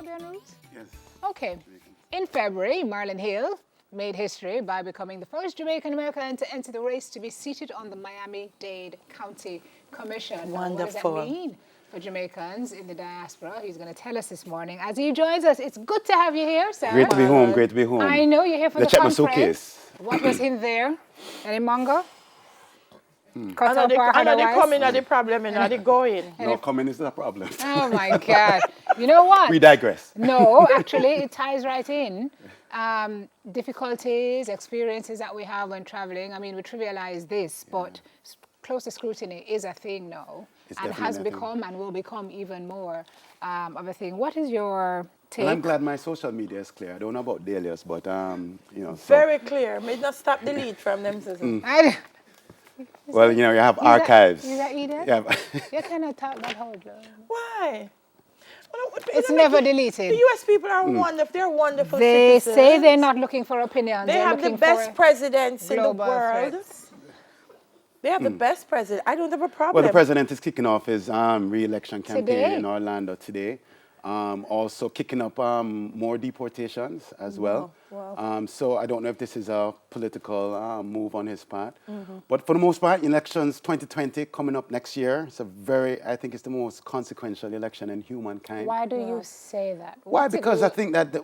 Caribbean roots? Yes. Okay. In February, Marlon Hill made history by becoming the first Jamaican American to enter the race to be seated on the Miami-Dade County Commission. Now, what does that Wonderful. mean for Jamaicans in the diaspora? He's going to tell us this morning as he joins us. It's good to have you here, sir. Great to be home. Great to be home. I know you're here for Let's the check my conference. suitcase. What was in there? Any mango? I know they coming at the problem and they going. No, coming is the problem. Oh my God. You know what? We digress. No, actually, it ties right in. Difficulties, experiences that we have when traveling. I mean, we trivialize this, but closer scrutiny is a thing now. It's And definitely has a thing. become and will become even more of a thing. What is your take? Well, I'm glad my social media is clear. I don't know about Delia's, but you know. So, Very clear. May not stop the lead from them. well, you know, you have archives. Is that Edith? Yeah. You cannot talk that hold. Why? It's never deleted. The U.S. people are wonderful. They're wonderful They citizens. say they're not looking for opinions. They They're have the looking best for presidents in the global world. threats. They have the best president. I don't have a problem. Well, the president is kicking off his re-election campaign Today? in Orlando today. Also kicking up more deportations as well. Wow. So I don't know if this is a political move on his part. But for the most part, elections 2020 coming up next year. It's I think it's the most consequential election in humankind. Why do you say that? Why? What's it Because I do? think that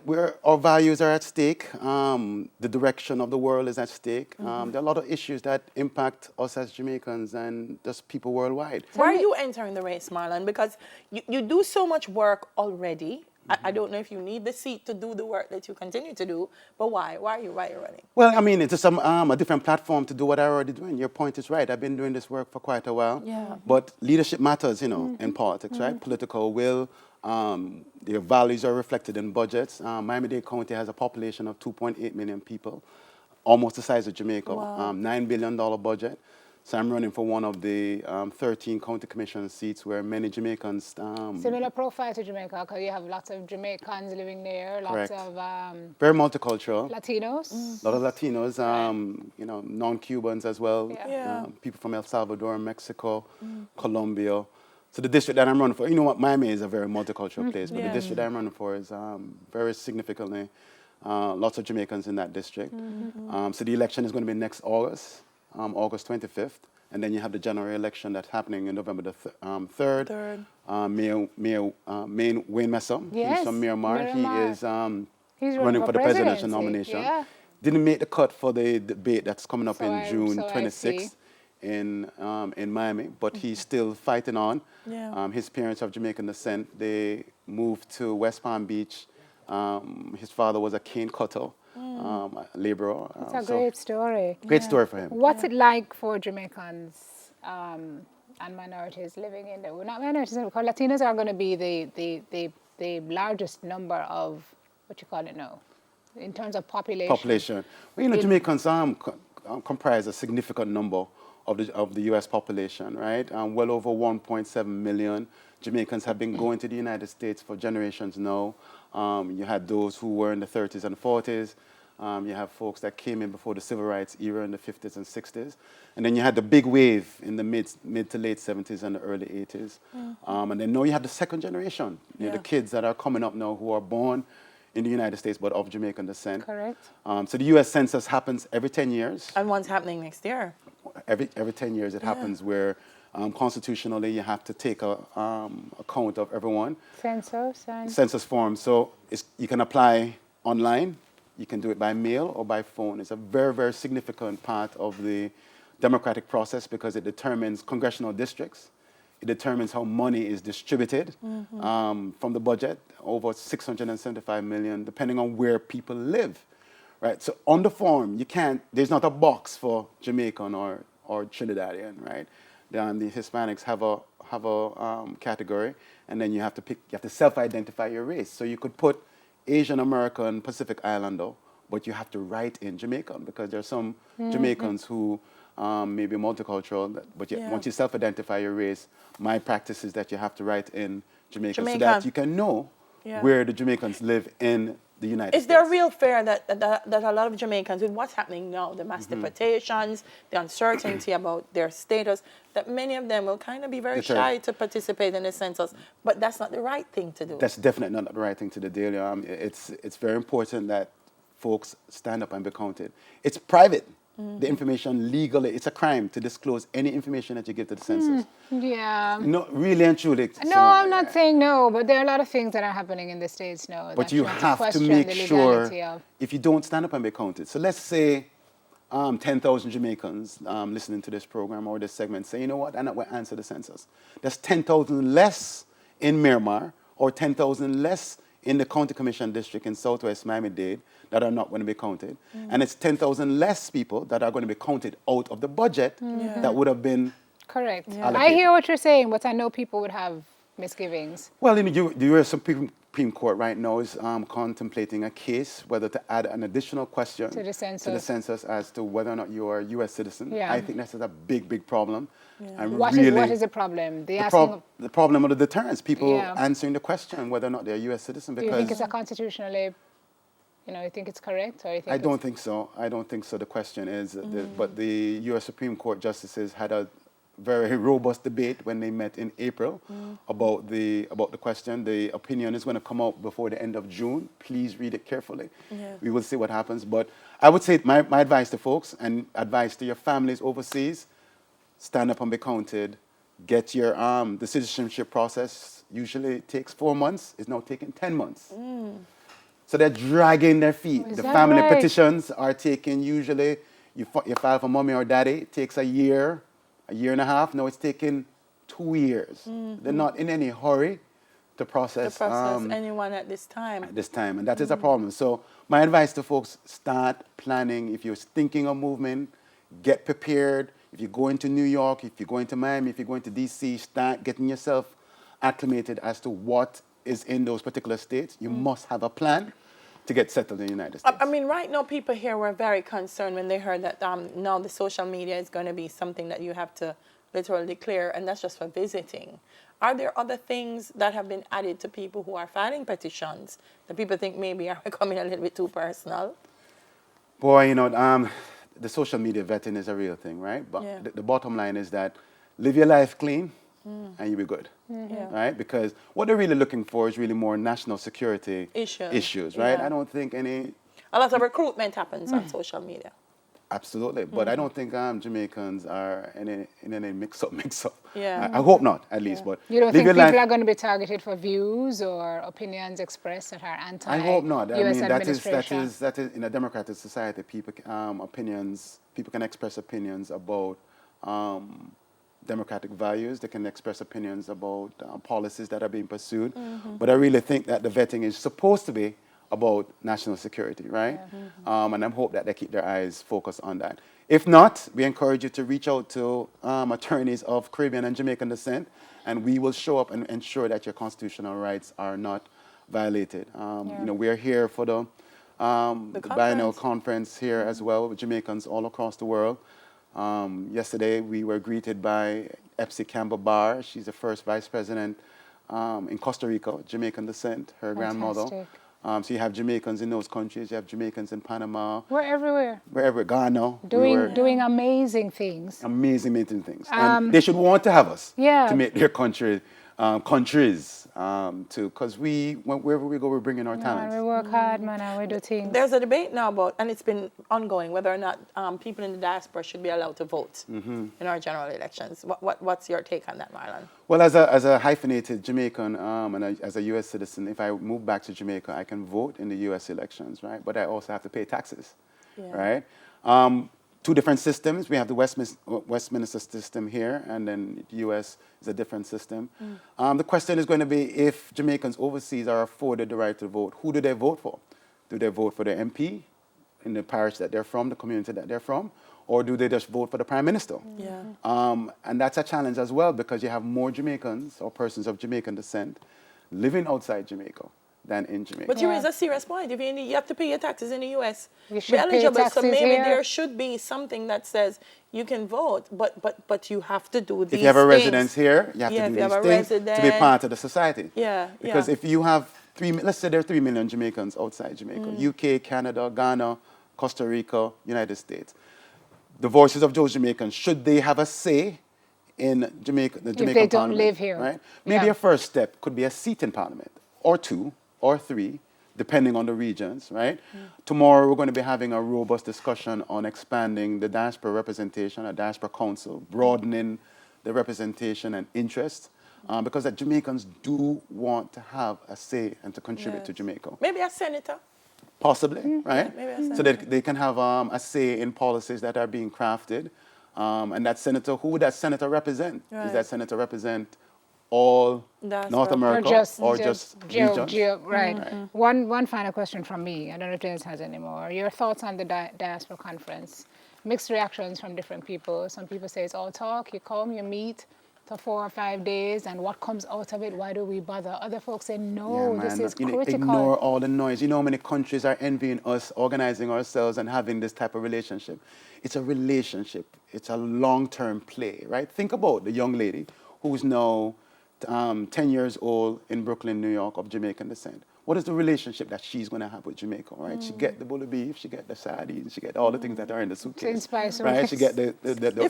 our values are at stake. The direction of the world is at stake. There are a lot of issues that impact us as Jamaicans and just people worldwide. Why are you entering the race, Marlon? Because you do so much work already. I don't know if you need the seat to do the work that you continue to do, but why? Why are you running? Well, I mean, it's just a different platform to do what I'm already doing. Your point is right. I've been doing this work for quite a while. Yeah. But leadership matters, you know, in politics, right? Political will, their values are reflected in budgets. Miami-Dade County has a population of 2.8 million people, almost the size of Jamaica, Wow. $9 billion budget. So I'm running for one of the 13 county commission seats where many Jamaicans... Similar profile to Jamaica, because you have lots of Jamaicans living there, lots Correct. of very multicultural. Latinos. A lot of Latinos, you know, non-Cubans as well. Yeah. Yeah. People from El Salvador, Mexico, Colombia. So the district that I'm running for, you know what, Miami is a very multicultural place, but Yeah. the district that I'm running for is very significantly lots of Jamaicans in that district. So the election is going to be next August, August 25th. And then you have the general election that's happening in November the 3rd. Mayor Wayne Messer, Yes, he's from Miramar. Miramar. He is He's running for the presidential presidency. nomination. Yeah. Didn't make the cut for the debate that's coming up in June so I 26th in Miami, but he's still fighting on. Yeah. His parents of Jamaican descent. They moved to West Palm Beach. His father was a cane cutter, a laborer. It's a great story. Great story for him. What's it like for Jamaicans and minorities living in there? Well, not minorities, because Latinos are going to be the largest number of, what you call it now, in terms of population. Well, you know, Jamaicans comprise a significant number of the U.S. population, right? Well over 1.7 million Jamaicans have been going to the United States for generations now. You had those who were in the 30s and 40s. You have folks that came in before the civil rights era in the 50s and 60s. And then you had the big wave in the mid to late 70s and the early 80s. And then now you have the second generation, you know, the kids that are coming up now who are born in the United States but of Jamaican descent. Correct. So the U.S. Census happens every 10 years. And one's happening next year. Every 10 years it happens where constitutionally you have to take account of everyone. Census and... Census form. So you can apply online. You can do it by mail or by phone. It's a very, very significant part of the democratic process because it determines congressional districts. It determines how money is distributed from the budget, over 675 million, depending on where people live, right? So on the form, there's not a box for Jamaican or Trinidadian, right? The Hispanics have a category, and then you have to self-identify your race. So you could put Asian American Pacific Islander, but you have to write in Jamaican because there are some Jamaicans who may be multicultural, but once you self-identify your race, my practice is that you have to write in Jamaican. So that you can know where the Jamaicans live in the United Is there a States. real fear that a lot of Jamaicans, with what's happening now, the mass deportations, the uncertainty about their status, that many of them will kind of be very Deterred. shy to participate in the census, but that's not the right thing to do. That's definitely not the right thing to do, Delia. It's very important that folks stand up and be counted. It's private. The information legally, it's a crime to disclose any information that you give to the census. Yeah. No, really and truly. No, I'm not saying no, but there are a lot of things that are happening in the States now. But that you have have to question make the sure, legality of. if you don't stand up and be counted. So let's say 10,000 Jamaicans listening to this program or this segment say, you know what, I'm not going to answer the census. There's 10,000 less in Miramar or 10,000 less in the county commission district in Southwest Miami-Dade that are not going to be counted. And it's 10,000 less people that are going to be counted out of the budget that would have been Correct. I allocated. hear what you're saying, but I know people would have misgivings. Well, in the U.S. Supreme Court right now is contemplating a case whether to add an additional question To the census. as to whether or not you are a U.S. citizen. Yeah. I think that's a big, big problem. And What is the problem? the problem of the deterrence, people Yeah. answering the question whether or not they're a U.S. citizen. Do you think Because it's a constitutionally, you think it's correct? Or you think I don't think so. I don't think so. The question is, but the U.S. Supreme Court justices had a very robust debate when they met in April about the question. The opinion is going to come out before the end of June. Please read it carefully. Yeah. We will see what happens. But I would say my advice to folks and advice to your families overseas, stand up and be counted. Get your the citizenship process usually takes 4 months. It's now taking 10 months. So they're dragging their feet. Is The that family right? petitions are taking usually, you file for mommy or daddy, it takes a year and a half. Now it's taking 2 years. They're not in any hurry to process, anyone at this time. at this time, and that is a problem. So my advice to folks, start planning. If you're thinking of moving, get prepared. If you're going to New York, if you're going to Miami, if you're going to D.C., start getting yourself acclimated as to what is in those particular states. You must have a plan to get settled in the United States. I mean, right now, people here were very concerned when they heard that now the social media is going to be something that you have to literally clear, and that's just for visiting. Are there other things that have been added to people who are filing petitions that people think maybe are becoming a little bit too personal? Boy, the social media vetting is a real thing, right? But Yeah. the bottom line is that live your life clean and you'll be good, Yeah. right? Because what they're really looking for is really more national security issues, right? Yeah. I don't think any... A lot of recruitment happens on social media. Absolutely, but I don't think Jamaicans are in any mix-up. Yeah. I hope not, at least. But You don't live think your people life. are going to be targeted for views or opinions expressed that are anti? I hope not. I US mean, administration? that is in a democratic society. People can express opinions about democratic values. They can express opinions about policies that are being pursued. But I really think that the vetting is supposed to be about national security, right? And I hope that they keep their eyes focused on that. If not, we encourage you to reach out to attorneys of Caribbean and Jamaican descent, and we will show up and ensure that your constitutional rights are not violated. We're here for the biennial conference here as well with Jamaicans all across the world. Yesterday, we were greeted by Epsi Campbell Barr. She's the first vice president in Costa Rica, Jamaican descent, her grandmother. Fantastic. So you have Jamaicans in those countries. You have Jamaicans in Panama. We're everywhere. Wherever, Ghana. Doing amazing things. Amazing things. And they should want to have us Yeah. to make their countries too. Because wherever we go, we're bringing our Man, talents. we work hard, man, and we do things. There's a debate now about, and it's been ongoing, whether or not people in the diaspora should be allowed to vote in our general elections. What's your take on that, Marlon? Well, as a hyphenated Jamaican and as a U.S. citizen, if I move back to Jamaica, I can vote in the U.S. elections, right? But I also have to pay taxes, right? Two different systems. We have the Westminster system here, and then the U.S. is a different system. The question is going to be, if Jamaicans overseas are afforded the right to vote, who do they vote for? Do they vote for the MP in the parish that they're from, the community that they're from, or do they just vote for the Prime Minister? Yeah. And that's a challenge as well, because you have more Jamaicans or persons of Jamaican descent living outside Jamaica than in Jamaica. But you raise a serious point. If you have to pay your taxes in the U.S., You be should pay eligible. So taxes maybe here. there should be something that says you can vote, but you have to do these If you have a things. residence here, you have to do if you have these a things to be resident. part of the society. Yeah, Because yeah. if you have let's say there are 3 million Jamaicans outside Jamaica, UK, Canada, Ghana, Costa Rica, United States. The voices of those Jamaicans, should they have a say in Jamaica, the Jamaican they don't Parliament, live here. right? Maybe Yeah. a first step could be a seat in Parliament, or 2, or 3, depending on the regions, right? Tomorrow we're going to be having a robust discussion on expanding the diaspora representation, a diaspora council, broadening the representation and interest, because the Jamaicans do want to have a say and to contribute to Jamaica. Maybe a senator. Possibly, right? maybe a So that they can have a say in policies that are being crafted. And that senator, who would that senator represent? Right. Does that senator represent all That's North right. America or just regions? Right. One final question from me. I don't know if Dennis has any more. Your thoughts on the diaspora conference? Mixed reactions from different people. Some people say it's all talk. You come, you meet for 4 or 5 days, and what comes out of it? Why do we bother? Other folks say no. Yeah, This man. is You know, critical. ignore all the noise. You know how many countries are envying us, organizing ourselves, and having this type of relationship. It's a relationship. It's a long-term play, right? Think about the young lady who's now 10 years old in Brooklyn, New York, of Jamaican descent. What is the relationship that she's going to have with Jamaica, right? She get the bully beef, she get the sardines, she get all the things that are in the suitcase, spice right? She get the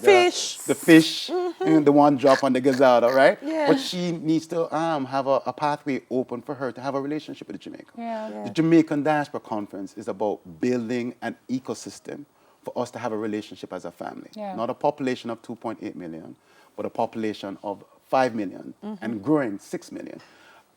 fish. the fish, and the one drop on the gazada, right? Yeah. But she needs to have a pathway open for her to have a relationship with Jamaica. Yeah. The Jamaican Diaspora Conference is about building an ecosystem for us to have a relationship as a family. Yeah. Not a population of 2.8 million, but a population of 5 million and growing 6 million.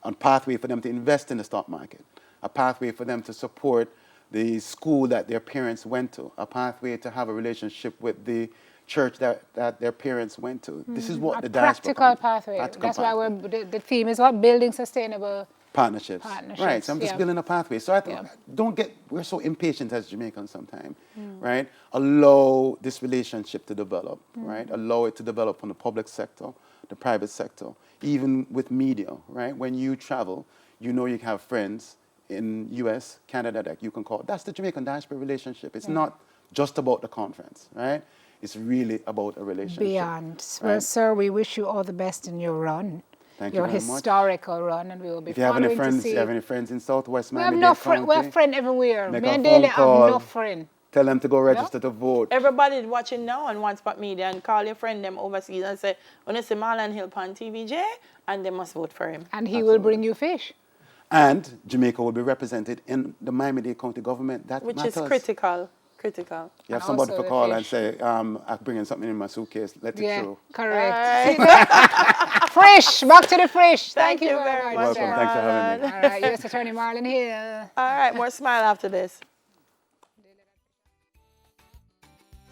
A pathway for them to invest in the stock market. A pathway for them to support the school that their parents went to. A pathway to have a relationship with the church that their parents went to. This is what A the diaspora practical pathway. practical That's pathway. why the theme is what? Building sustainable. Partnerships. Partnerships, Right. So I'm just yeah. building a pathway. So Yeah. we're so impatient as Jamaicans sometimes, right? Allow this relationship to develop, right? Allow it to develop from the public sector, the private sector, even with media, right? When you travel, you know you have friends in US, Canada that you can call. That's the Jamaican diaspora relationship. It's not just about the conference, right? It's really about a relationship. Beyond. Well, right? sir, we wish you all the best in your run. Thank you your very much. historical run, and we will be If you have any following friends, to see. you have any friends in Southwest we have Miami-Dade no friend. We County, have friend everywhere. make Me a and phone Daly have call. no friend. tell them to go register to vote. Everybody watching now on One Spot Media, and call your friend them overseas and say, when you see Marlon Hill on TVJ, and they must vote for him. And he will bring you fish. And Jamaica will be represented in the Miami-Dade County government. That Which matters. is critical. Critical. You have And somebody also to the call and fish. say, I'm bringing something in my suitcase. Let it through. Correct. Fresh. Back to the fresh. Thank you very much. Welcome. Marlon. Thanks for having me. All right, U.S. Attorney Marlon Hill. All right, more smile after this.